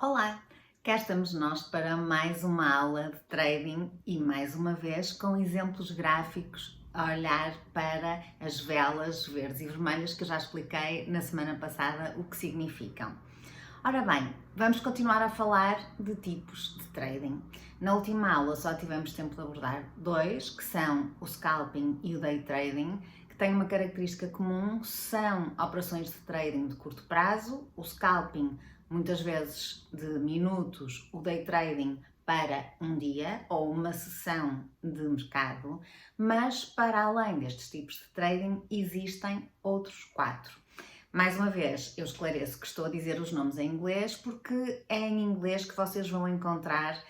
Olá, cá estamos nós para mais uma aula de trading e mais uma vez com exemplos gráficos a olhar para as velas verdes e vermelhas que eu já expliquei na semana passada o que significam. Ora bem, vamos continuar a falar de tipos de trading. Na última aula só tivemos tempo de abordar dois, que são o scalping e o day trading, que têm uma característica comum, são operações de trading de curto prazo, o scalping muitas vezes de minutos, o day trading para um dia ou uma sessão de mercado, mas para além destes tipos de trading existem outros quatro. Mais uma vez, eu esclareço que estou a dizer os nomes em inglês porque é em inglês que vocês vão encontrar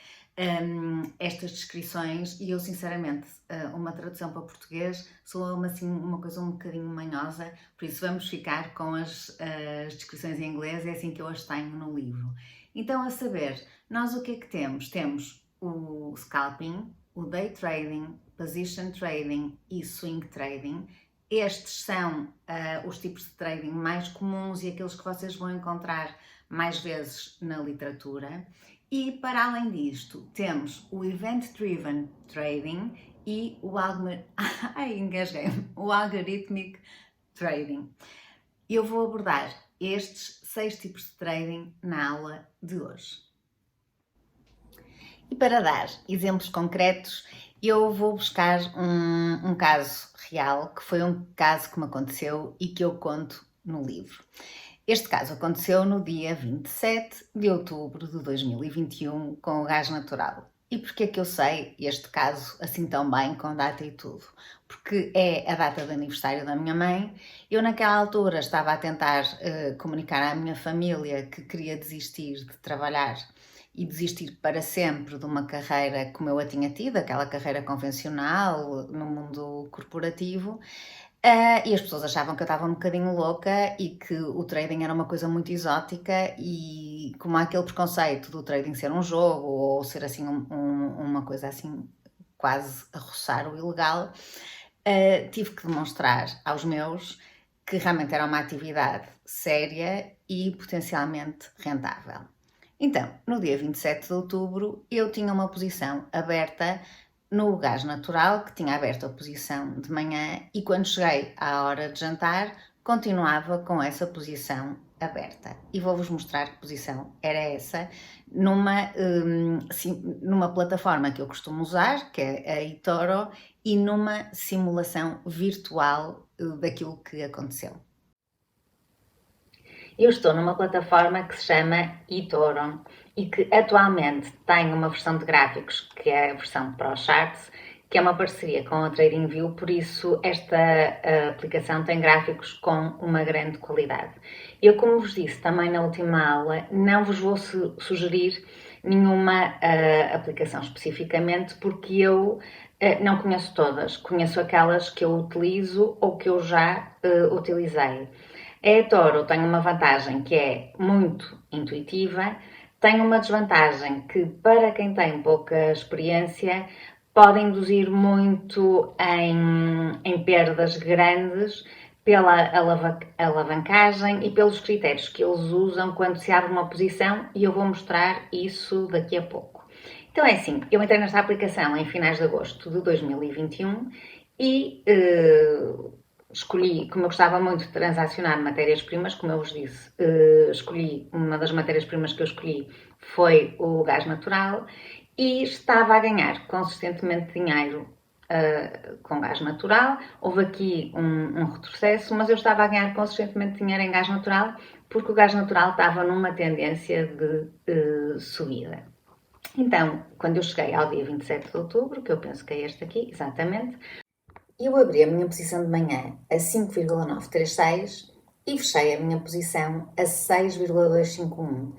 estas descrições e eu sinceramente uma tradução para português soa-me assim uma coisa um bocadinho manhosa, por isso vamos ficar com as descrições em inglês, é assim que eu as tenho no livro. Então, a saber, nós o que é que temos? Temos o scalping, o day trading, position trading e swing trading. Estes são os tipos de trading mais comuns e aqueles que vocês vão encontrar mais vezes na literatura. E para além disto, temos o Event Driven Trading e o Algorithmic Trading. Eu vou abordar estes 6 tipos de trading na aula de hoje. E para dar exemplos concretos, eu vou buscar um caso real, que foi um caso que me aconteceu e que eu conto no livro. Este caso aconteceu no dia 27 de outubro de 2021 com o gás natural. E porquê é que eu sei este caso assim tão bem, com data e tudo? Porque é a data de aniversário da minha mãe. Eu naquela altura estava a tentar comunicar à minha família que queria desistir de trabalhar e desistir para sempre de uma carreira como eu a tinha tido, aquela carreira convencional no mundo corporativo. E as pessoas achavam que eu estava um bocadinho louca e que o trading era uma coisa muito exótica e como há aquele preconceito do trading ser um jogo ou ser assim uma coisa assim quase a roçar o ilegal, tive que demonstrar aos meus que realmente era uma atividade séria e potencialmente rentável. Então, no dia 27 de outubro, eu tinha uma posição aberta no gás natural, que tinha aberto a posição de manhã, e quando cheguei à hora de jantar, continuava com essa posição aberta. E vou-vos mostrar que posição era essa, numa plataforma que eu costumo usar, que é a eToro, e numa simulação virtual daquilo que aconteceu. Eu estou numa plataforma que se chama eToro e que atualmente tem uma versão de gráficos, que é a versão ProCharts, que é uma parceria com a TradingView, por isso esta aplicação tem gráficos com uma grande qualidade. Eu, como vos disse também na última aula, não vos vou sugerir nenhuma aplicação especificamente, porque eu não conheço todas, conheço aquelas que eu utilizo ou que eu já utilizei. A eToro tem uma vantagem que é muito intuitiva, tem uma desvantagem que, para quem tem pouca experiência, pode induzir muito em perdas grandes pela alavancagem e pelos critérios que eles usam quando se abre uma posição, e eu vou mostrar isso daqui a pouco. Então é assim, eu entrei nesta aplicação em finais de agosto de 2021 e escolhi, como eu gostava muito de transacionar matérias-primas, como eu vos disse, uma das matérias-primas que eu escolhi foi o gás natural e estava a ganhar consistentemente dinheiro com gás natural. Houve aqui um retrocesso, mas eu estava a ganhar consistentemente dinheiro em gás natural porque o gás natural estava numa tendência de subida. Então, quando eu cheguei ao dia 27 de outubro, que eu penso que é este aqui, exatamente, eu abri a minha posição de manhã a 5,936 e fechei a minha posição a 6,251.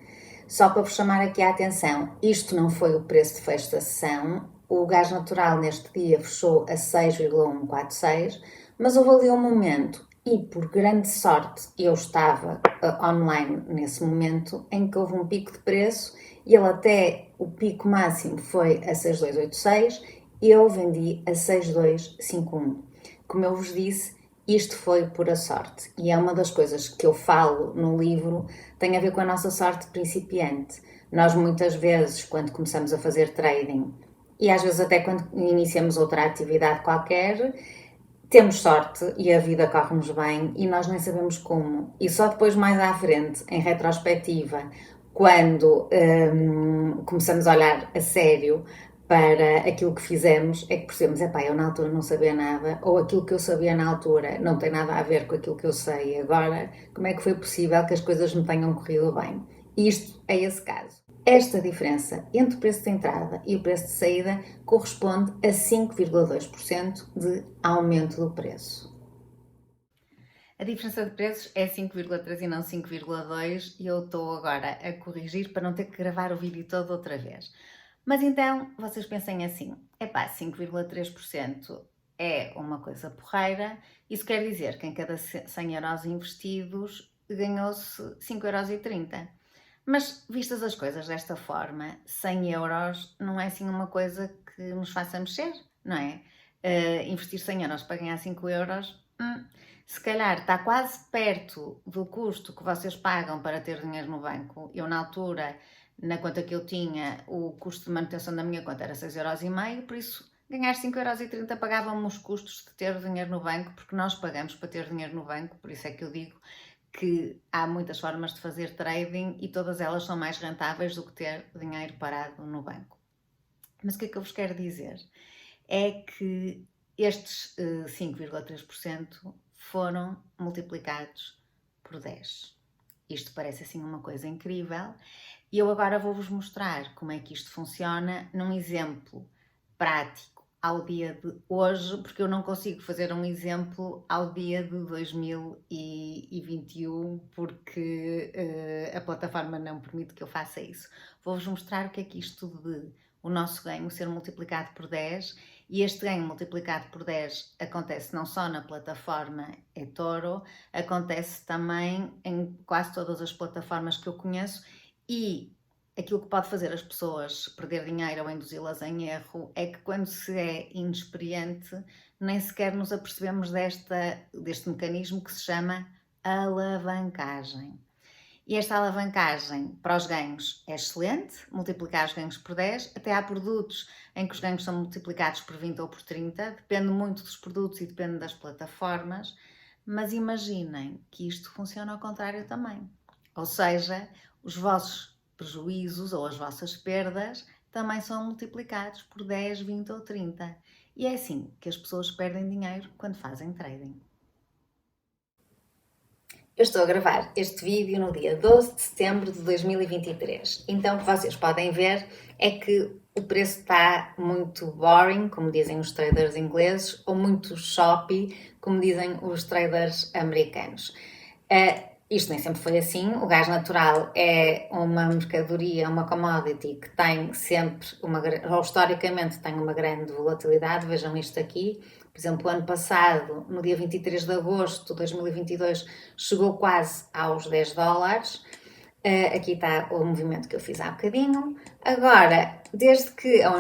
Só para vos chamar aqui a atenção, isto não foi o preço de fecho da sessão, o gás natural neste dia fechou a 6,146, mas houve ali um momento, e por grande sorte eu estava online nesse momento, em que houve um pico de preço e ele até o pico máximo foi a 6,286, eu vendi a 6,251. Como eu vos disse, isto foi pura sorte e é uma das coisas que eu falo no livro, tem a ver com a nossa sorte principiante. Nós muitas vezes, quando começamos a fazer trading, e às vezes até quando iniciamos outra atividade qualquer, temos sorte e a vida corre-nos bem e nós nem sabemos como. E só depois, mais à frente, em retrospectiva, quando começamos a olhar a sério para aquilo que fizemos, é que percebemos, eu na altura não sabia nada, ou aquilo que eu sabia na altura não tem nada a ver com aquilo que eu sei agora, como é que foi possível que as coisas me tenham corrido bem? E isto é esse caso. Esta diferença entre o preço de entrada e o preço de saída corresponde a 5,2% de aumento do preço. A diferença de preços é 5,3 e não 5,2 e eu estou agora a corrigir para não ter que gravar o vídeo todo outra vez. Mas então, vocês pensem assim, 5,3% é uma coisa porreira, isso quer dizer que em cada 100 euros investidos ganhou-se 5,30 euros. Mas, vistas as coisas desta forma, 100 euros não é assim uma coisa que nos faça mexer, não é? Investir 100 euros para ganhar 5 euros, se calhar está quase perto do custo que vocês pagam para ter dinheiro no banco. Eu, na altura, na conta que eu tinha, o custo de manutenção da minha conta era 6,5 €, por isso ganhar 5,30 € pagavam-me os custos de ter dinheiro no banco, porque nós pagamos para ter dinheiro no banco, por isso é que eu digo que há muitas formas de fazer trading e todas elas são mais rentáveis do que ter dinheiro parado no banco. Mas o que é que eu vos quero dizer? É que estes 5,3% foram multiplicados por 10. Isto parece assim uma coisa incrível e eu agora vou-vos mostrar como é que isto funciona num exemplo prático ao dia de hoje, porque eu não consigo fazer um exemplo ao dia de 2021, porque a plataforma não permite que eu faça isso. Vou-vos mostrar o que é que isto de o nosso ganho ser multiplicado por 10, e este ganho multiplicado por 10 acontece não só na plataforma eToro, acontece também em quase todas as plataformas que eu conheço, e aquilo que pode fazer as pessoas perder dinheiro ou induzi-las em erro é que quando se é inexperiente nem sequer nos apercebemos deste mecanismo que se chama alavancagem. E esta alavancagem para os ganhos é excelente, multiplicar os ganhos por 10, até há produtos em que os ganhos são multiplicados por 20 ou por 30, depende muito dos produtos e depende das plataformas, mas imaginem que isto funciona ao contrário também. Ou seja, os vossos prejuízos ou as vossas perdas também são multiplicados por 10, 20 ou 30. E é assim que as pessoas perdem dinheiro quando fazem trading. Eu estou a gravar este vídeo no dia 12 de setembro de 2023. Então o que vocês podem ver é que o preço está muito boring, como dizem os traders ingleses, ou muito choppy, como dizem os traders americanos. Isto nem sempre foi assim. O gás natural é uma mercadoria, uma commodity que tem sempre ou historicamente tem uma grande volatilidade. Vejam isto aqui. Por exemplo, o ano passado, no dia 23 de agosto de 2022, chegou quase aos 10 dólares. Aqui está o movimento que eu fiz há bocadinho. Agora, desde que a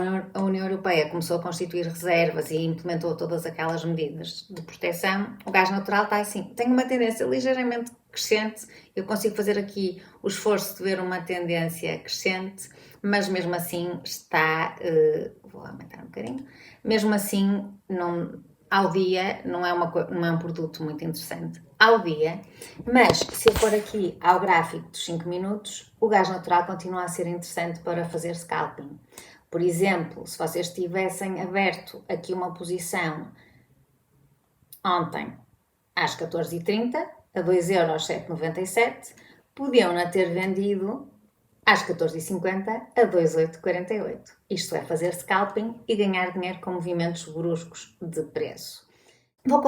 União Europeia começou a constituir reservas e implementou todas aquelas medidas de proteção, o gás natural está assim, tem uma tendência ligeiramente crescente. Eu consigo fazer aqui o esforço de ver uma tendência crescente, mas mesmo assim está... vou aumentar um bocadinho. Mesmo assim, ao dia, não é um produto muito interessante ao dia, mas se eu for aqui ao gráfico dos 5 minutos, o gás natural continua a ser interessante para fazer scalping. Por exemplo, se vocês tivessem aberto aqui uma posição ontem às 14h30, a 2,797 €, podiam-na ter vendido às 14h50 a 2,848. Isto é fazer scalping e ganhar dinheiro com movimentos bruscos de preço. Vou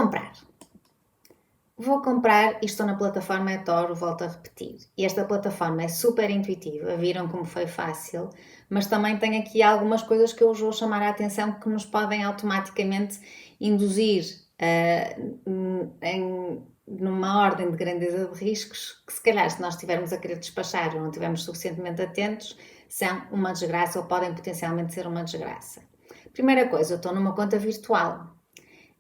comprar e estou na plataforma eToro, volto a repetir. E esta plataforma é super intuitiva, viram como foi fácil, mas também tem aqui algumas coisas que eu vos vou chamar a atenção que nos podem automaticamente induzir numa ordem de grandeza de riscos que, se calhar, se nós estivermos a querer despachar ou não estivermos suficientemente atentos, são uma desgraça ou podem potencialmente ser uma desgraça. Primeira coisa, eu estou numa conta virtual.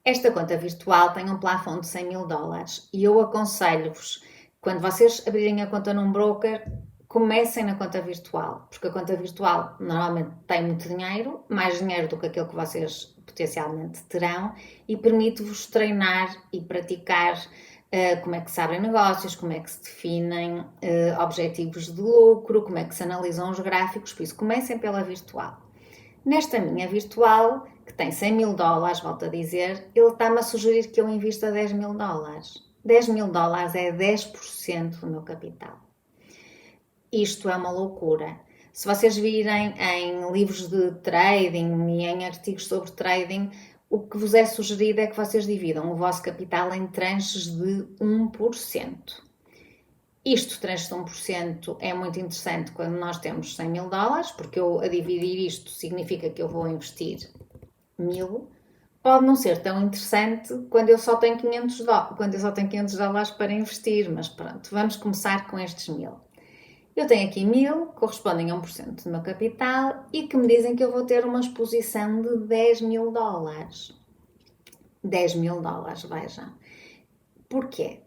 Esta conta virtual tem um plafond de 100 mil dólares e eu aconselho-vos, quando vocês abrirem a conta num broker, comecem na conta virtual, porque a conta virtual normalmente tem muito dinheiro, mais dinheiro do que aquele que vocês potencialmente terão, e permite-vos treinar e praticar como é que se abrem negócios, como é que se definem objetivos de lucro, como é que se analisam os gráficos, por isso comecem pela virtual. Nesta minha virtual, que tem 100 mil dólares, volto a dizer, ele está-me a sugerir que eu invista 10 mil dólares. 10 mil dólares é 10% do meu capital. Isto é uma loucura. Se vocês virem em livros de trading e em artigos sobre trading, o que vos é sugerido é que vocês dividam o vosso capital em tranches de 1%. Isto, tranche de 1%, é muito interessante quando nós temos 100 mil dólares, porque eu a dividir isto significa que eu vou investir 1000. Pode não ser tão interessante quando eu só tenho 500 dólares para investir, mas pronto, vamos começar com estes 1000. Eu tenho aqui 1000, correspondem a 1% do meu capital e que me dizem que eu vou ter uma exposição de 10 mil dólares. 10 mil dólares, vejam. Porquê?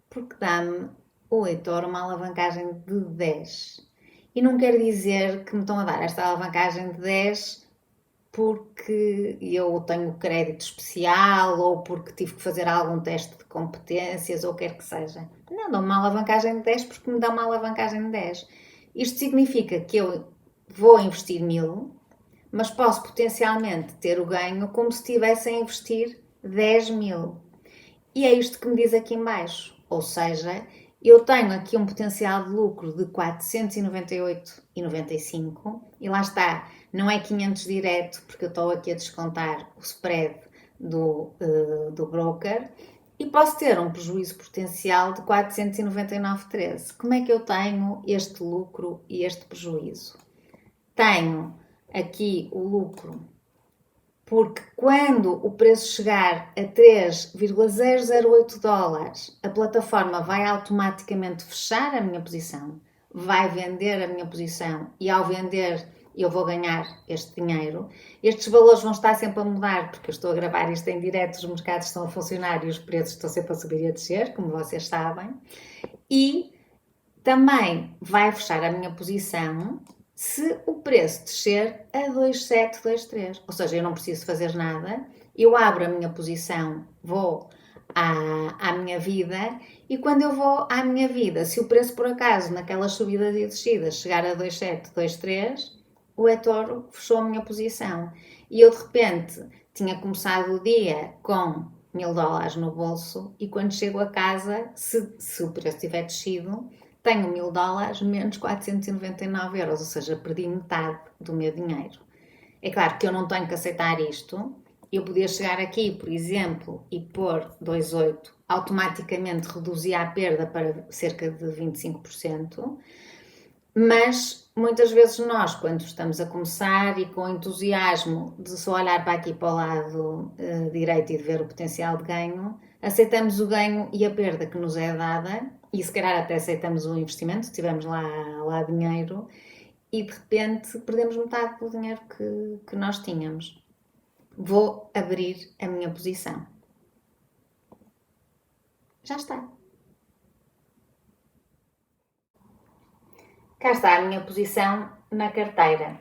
Porque dá-me o Heitor uma alavancagem de 10. E não quer dizer que me estão a dar esta alavancagem de 10 porque eu tenho crédito especial ou porque tive que fazer algum teste de competências ou o que quer que seja. Não, dá uma alavancagem de 10 porque me dá uma alavancagem de 10. Isto significa que eu vou investir 1000, mas posso potencialmente ter o ganho como se estivesse a investir 10 mil. E é isto que me diz aqui em baixo. Ou seja, eu tenho aqui um potencial de lucro de 498,95 e lá está, não é 500 direto porque eu estou aqui a descontar o spread do broker e posso ter um prejuízo potencial de 499,13. Como é que eu tenho este lucro e este prejuízo? Tenho aqui o lucro porque quando o preço chegar a 3,008 dólares, a plataforma vai automaticamente fechar a minha posição, vai vender a minha posição e ao vender eu vou ganhar este dinheiro. Estes valores vão estar sempre a mudar porque eu estou a gravar isto em direto, os mercados estão a funcionar e os preços estão sempre a subir e a descer, como vocês sabem. E também vai fechar a minha posição se o preço descer a 2,723, ou seja, eu não preciso fazer nada, eu abro a minha posição, vou à minha vida e quando eu vou à minha vida, se o preço por acaso naquelas subidas e descidas chegar a 2,723, o eToro fechou a minha posição e eu de repente tinha começado o dia com 1000 dólares no bolso e quando chego a casa, se o preço tiver descido, tenho 1000 dólares menos 499 euros, ou seja, perdi metade do meu dinheiro. É claro que eu não tenho que aceitar isto. Eu podia chegar aqui, por exemplo, e pôr 2,8, automaticamente reduzia a perda para cerca de 25%, mas muitas vezes nós, quando estamos a começar e com entusiasmo de só olhar para aqui para o lado direito e de ver o potencial de ganho, aceitamos o ganho e a perda que nos é dada e se calhar até aceitamos o investimento, se tivermos lá dinheiro e de repente perdemos metade do dinheiro que nós tínhamos. Vou abrir a minha posição. Já está. Cá está a minha posição na carteira.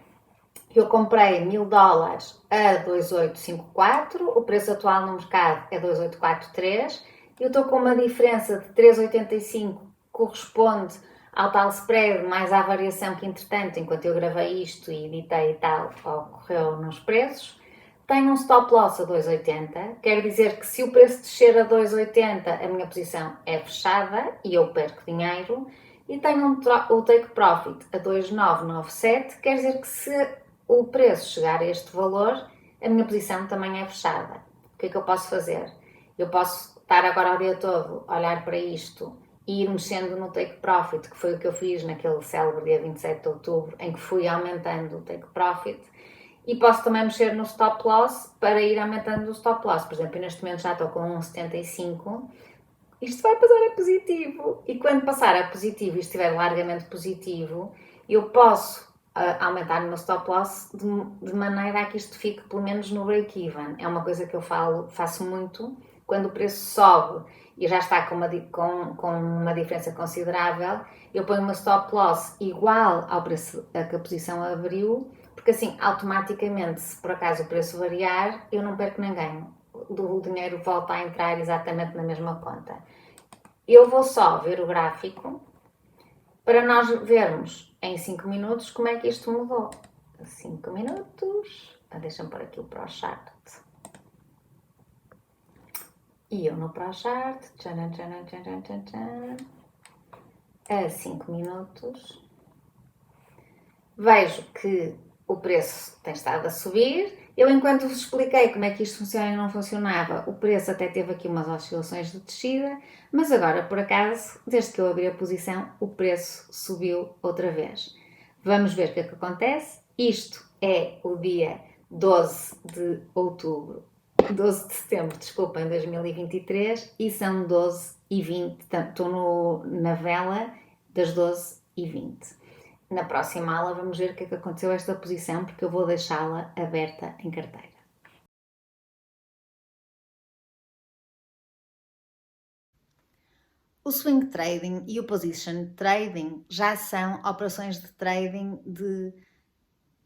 Eu comprei 1000 dólares a 2,854, o preço atual no mercado é 2,843. Eu estou com uma diferença de 3,85, corresponde ao tal spread, mais à variação que, entretanto, enquanto eu gravei isto e editei e tal, ocorreu nos preços. Tenho um stop loss a 2,80, quer dizer que se o preço descer a 2,80, a minha posição é fechada e eu perco dinheiro. E tenho o take profit a 2,997, quer dizer que se o preço chegar a este valor, a minha posição também é fechada. O que é que eu posso fazer? Eu posso estar agora o dia todo a olhar para isto e ir mexendo no take profit, que foi o que eu fiz naquele célebre dia 27 de outubro, em que fui aumentando o take profit. E posso também mexer no stop loss para ir aumentando o stop loss. Por exemplo, neste momento já estou com 1,75. Isto vai passar a positivo. E quando passar a positivo e estiver largamente positivo, eu posso aumentar o meu stop loss de maneira a que isto fique pelo menos no break-even. É uma coisa que eu faço muito. Quando o preço sobe e já está com uma diferença considerável, eu ponho uma stop loss igual ao preço a que a posição abriu, porque assim, automaticamente, se por acaso o preço variar, eu não perco nem ganho. O dinheiro volta a entrar exatamente na mesma conta. Eu vou só ver o gráfico para nós vermos em 5 minutos como é que isto mudou. 5 minutos. Deixa-me pôr aqui o ProChart. E eu no ProChart. A 5 minutos. Vejo que o preço tem estado a subir. Eu, enquanto vos expliquei como é que isto funciona e não funcionava, o preço até teve aqui umas oscilações de descida, mas agora, por acaso, desde que eu abri a posição, o preço subiu outra vez. Vamos ver o que é que acontece. Isto é o dia 12 de outubro, 12 de setembro, desculpem, 2023, e são 12h20, portanto, estou na vela das 12h20. Na próxima aula vamos ver o que é que aconteceu a esta posição, porque eu vou deixá-la aberta em carteira. O swing trading e o position trading já são operações de trading de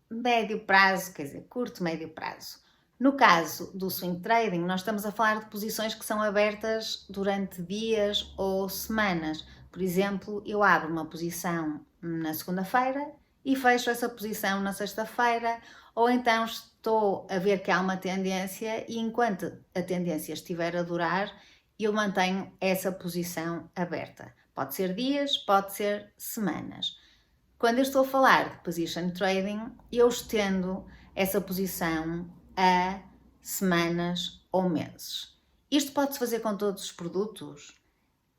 médio prazo, quer dizer, curto, médio prazo. No caso do swing trading, nós estamos a falar de posições que são abertas durante dias ou semanas. Por exemplo, eu abro uma posição na segunda-feira e fecho essa posição na sexta-feira, ou então estou a ver que há uma tendência e enquanto a tendência estiver a durar, eu mantenho essa posição aberta. Pode ser dias, pode ser semanas. Quando eu estou a falar de position trading, eu estendo essa posição a semanas ou meses. Isto pode-se fazer com todos os produtos?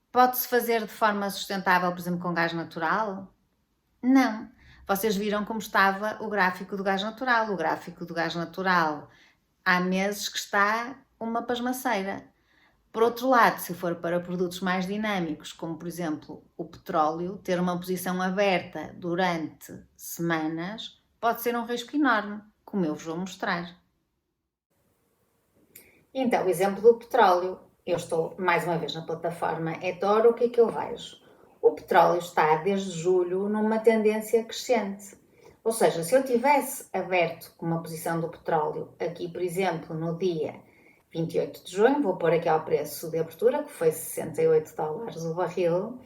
Pode-se fazer de forma sustentável, por exemplo, com gás natural? Não. Vocês viram como estava o gráfico do gás natural. O gráfico do gás natural há meses que está uma pasmaceira. Por outro lado, se for para produtos mais dinâmicos, como por exemplo o petróleo, ter uma posição aberta durante semanas pode ser um risco enorme, como eu vos vou mostrar. Então, o exemplo do petróleo. Eu estou mais uma vez na plataforma eToro, o que é que eu vejo? O petróleo está desde julho numa tendência crescente. Ou seja, se eu tivesse aberto uma posição do petróleo aqui, por exemplo, no dia 28 de junho, vou pôr aqui ao preço de abertura, que foi $68 o barril,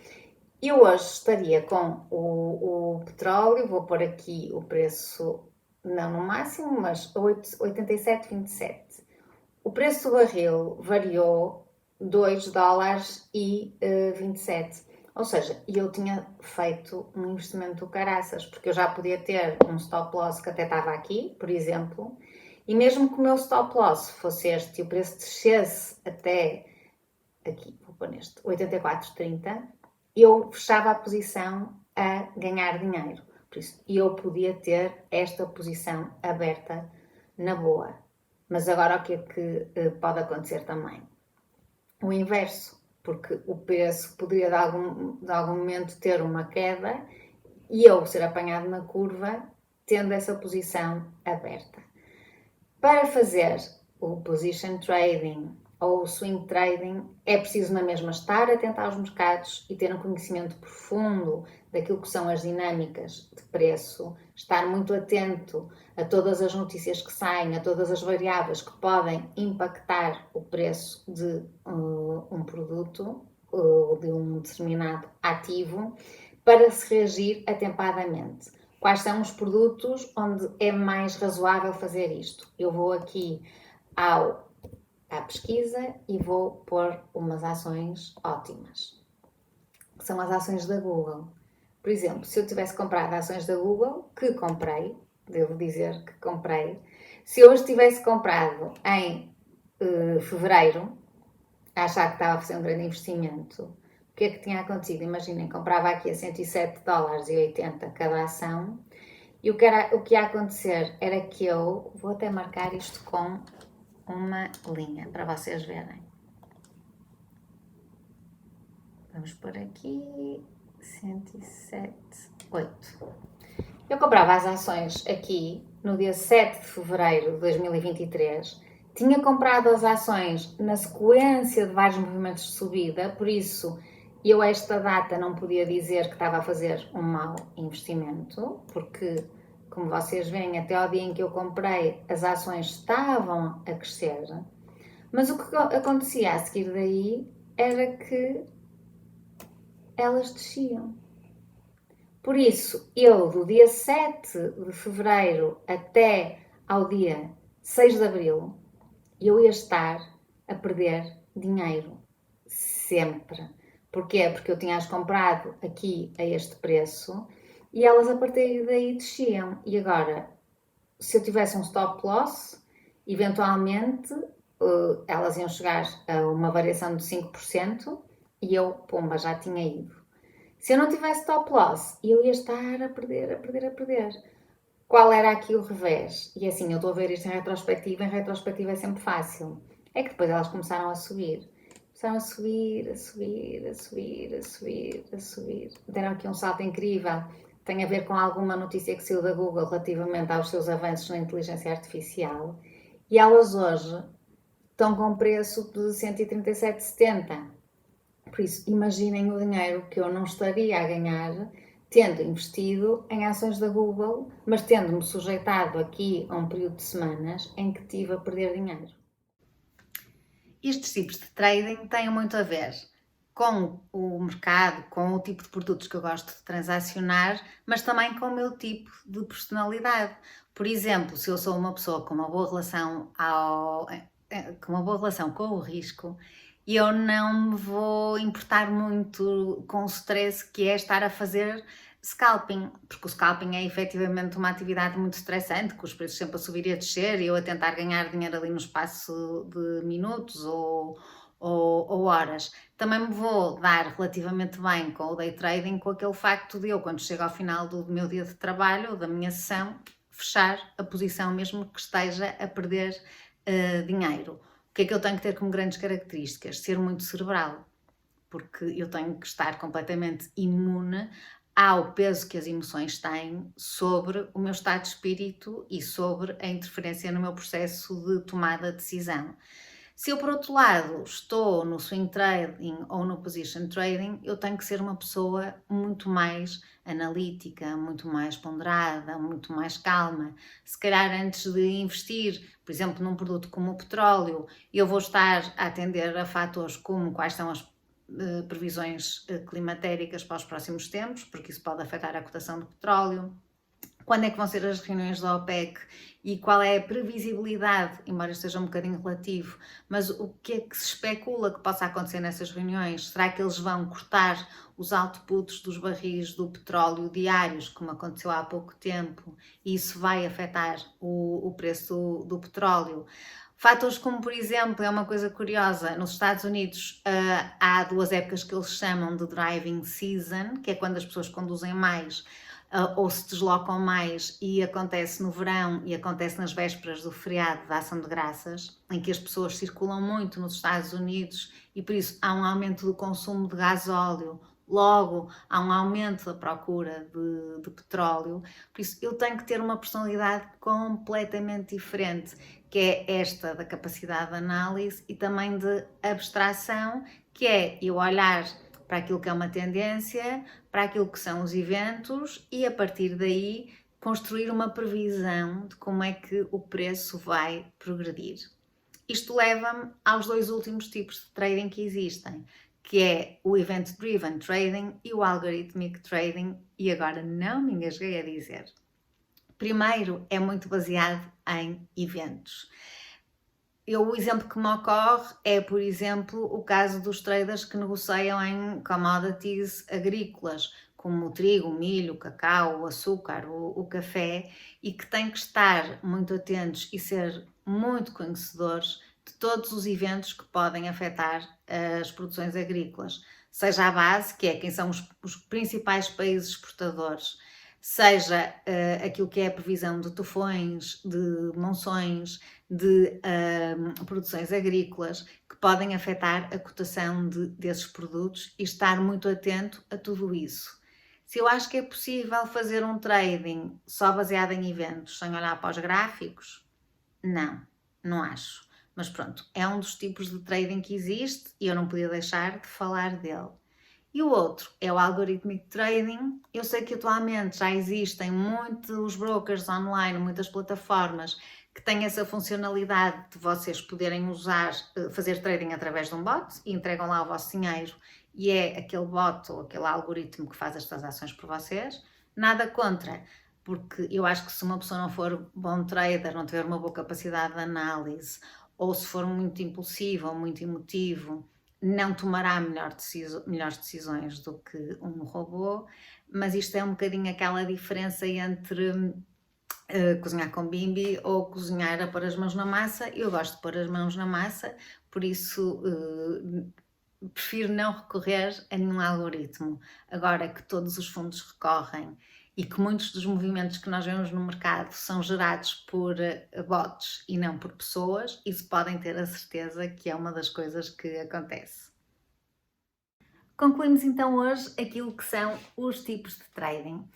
e hoje estaria com o petróleo, vou pôr aqui o preço, não no máximo, mas 87,27. O preço do barril variou $2,27. Ou seja, eu tinha feito um investimento do caraças, porque eu já podia ter um stop loss que até estava aqui, por exemplo, e mesmo que o meu stop loss fosse este e o preço descesse até aqui, vou pôr neste, 84,30, eu fechava a posição a ganhar dinheiro. Por isso, eu podia ter esta posição aberta na boa. Mas agora o que é que pode acontecer também? O inverso, porque o preço poderia de algum momento ter uma queda e eu ser apanhado na curva tendo essa posição aberta. Para fazer o position trading ou o swing trading, é preciso na mesma estar atento aos mercados e ter um conhecimento profundo daquilo que são as dinâmicas de preço, estar muito atento a todas as notícias que saem, a todas as variáveis que podem impactar o preço de um produto ou de um determinado ativo, para se reagir atempadamente. Quais são os produtos onde é mais razoável fazer isto? Eu vou aqui à pesquisa e vou pôr umas ações ótimas, que são as ações da Google. Por exemplo, se eu tivesse comprado ações da Google, que comprei, devo dizer que comprei, se eu as tivesse comprado em fevereiro, a achar que estava a fazer um grande investimento, o que é que tinha acontecido? Imaginem, comprava aqui a $107,80 cada ação, e o que ia acontecer era que eu, vou até marcar isto com uma linha, para vocês verem. Vamos por aqui, 107,8. Eu comprava as ações aqui no dia 7 de fevereiro de 2023 tinha comprado as ações na sequência de vários movimentos de subida, por isso eu a esta data não podia dizer que estava a fazer um mau investimento, porque, como vocês veem, até ao dia em que eu comprei, as ações estavam a crescer. Mas o que acontecia a seguir daí era que elas desciam. Por isso, eu do dia 7 de fevereiro até ao dia 6 de abril, eu ia estar a perder dinheiro. Sempre. Porquê? Porque eu tinha-as comprado aqui a este preço e elas a partir daí desciam. E agora, se eu tivesse um stop loss, eventualmente elas iam chegar a uma variação de 5% e eu, pumba, já tinha ido. Se eu não tivesse stop loss, eu ia estar a perder, a perder, a perder. Qual era aqui o revés? E assim, eu estou a ver isto em retrospectiva é sempre fácil. É que depois elas começaram a subir. Começaram a subir, a subir, a subir, a subir, a subir. Deram aqui um salto incrível. Tem a ver com alguma notícia que saiu da Google relativamente aos seus avanços na inteligência artificial. E elas hoje estão com preço de 137,70. Por isso, imaginem o dinheiro que eu não estaria a ganhar tendo investido em ações da Google, mas tendo-me sujeitado aqui a um período de semanas em que estive a perder dinheiro. Estes tipos de trading têm muito a ver com o mercado, com o tipo de produtos que eu gosto de transacionar, mas também com o meu tipo de personalidade. Por exemplo, se eu sou uma pessoa com uma boa relação com o risco, eu não me vou importar muito com o stress que é estar a fazer scalping, porque o scalping é efetivamente uma atividade muito estressante, com os preços sempre a subir e a descer, e eu a tentar ganhar dinheiro ali no espaço de minutos ou horas. Também me vou dar relativamente bem com o day trading, com aquele facto de eu, quando chego ao final do meu dia de trabalho ou da minha sessão, fechar a posição mesmo que esteja a perder dinheiro. O que é que eu tenho que ter como grandes características? Ser muito cerebral, porque eu tenho que estar completamente imune ao peso que as emoções têm sobre o meu estado de espírito e sobre a interferência no meu processo de tomada de decisão. Se eu, por outro lado, estou no swing trading ou no position trading, eu tenho que ser uma pessoa muito mais analítica, muito mais ponderada, muito mais calma. Se calhar antes de investir, por exemplo, num produto como o petróleo, eu vou estar a atender a fatores como quais são as previsões climatéricas para os próximos tempos, porque isso pode afetar a cotação do petróleo. Quando é que vão ser as reuniões da OPEC e qual é a previsibilidade, embora esteja um bocadinho relativo, mas o que é que se especula que possa acontecer nessas reuniões? Será que eles vão cortar os outputs dos barris do petróleo diários, como aconteceu há pouco tempo, e isso vai afetar o preço do petróleo? Fatores como, por exemplo, é uma coisa curiosa, nos Estados Unidos há duas épocas que eles chamam de driving season, que é quando as pessoas conduzem mais ou se deslocam mais, e acontece no verão e acontece nas vésperas do feriado da Ação de Graças, em que as pessoas circulam muito nos Estados Unidos e por isso há um aumento do consumo de gasóleo, logo há um aumento da procura de petróleo, por isso eu tenho que ter uma personalidade completamente diferente, que é esta da capacidade de análise e também de abstração, que é eu olhar para aquilo que é uma tendência, para aquilo que são os eventos e a partir daí construir uma previsão de como é que o preço vai progredir. Isto leva-me aos dois últimos tipos de trading que existem, que é o Event Driven Trading e o Algorithmic Trading, e agora não me engasguei a dizer. Primeiro é muito baseado em eventos. O exemplo que me ocorre é, por exemplo, o caso dos traders que negociam em commodities agrícolas, como o trigo, o milho, o cacau, o açúcar, o café, e que têm que estar muito atentos e ser muito conhecedores de todos os eventos que podem afetar as produções agrícolas, seja a base, que é quem são os principais países exportadores, seja aquilo que é a previsão de tufões, de monções, de produções agrícolas que podem afetar a cotação desses produtos e estar muito atento a tudo isso. Se eu acho que é possível fazer um trading só baseado em eventos, sem olhar para os gráficos, não acho. Mas pronto, é um dos tipos de trading que existe e eu não podia deixar de falar dele. E o outro é o algorithmic trading. Eu sei que atualmente já existem muitos brokers online, muitas plataformas que têm essa funcionalidade de vocês poderem usar, fazer trading através de um bot e entregam lá o vosso dinheiro e é aquele bot ou aquele algoritmo que faz as transações por vocês. Nada contra, porque eu acho que se uma pessoa não for bom trader, não tiver uma boa capacidade de análise, ou se for muito impulsivo ou muito emotivo, não tomará melhores decisões do que um robô, mas isto é um bocadinho aquela diferença entre cozinhar com bimbi ou cozinhar a pôr as mãos na massa. Eu gosto de pôr as mãos na massa, por isso prefiro não recorrer a nenhum algoritmo. Agora que todos os fundos recorrem e que muitos dos movimentos que nós vemos no mercado são gerados por bots e não por pessoas, isso podem ter a certeza que é uma das coisas que acontece. Concluímos então hoje aquilo que são os tipos de trading.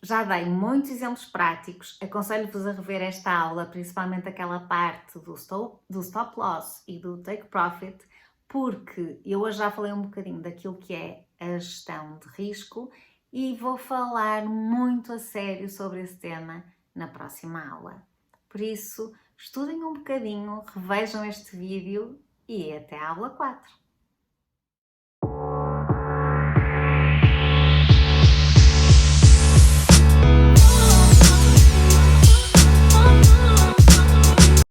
Já dei muitos exemplos práticos, aconselho-vos a rever esta aula, principalmente aquela parte do stop loss e do take profit, porque eu hoje já falei um bocadinho daquilo que é a gestão de risco e vou falar muito a sério sobre esse tema na próxima aula. Por isso, estudem um bocadinho, revejam este vídeo e até a aula 4.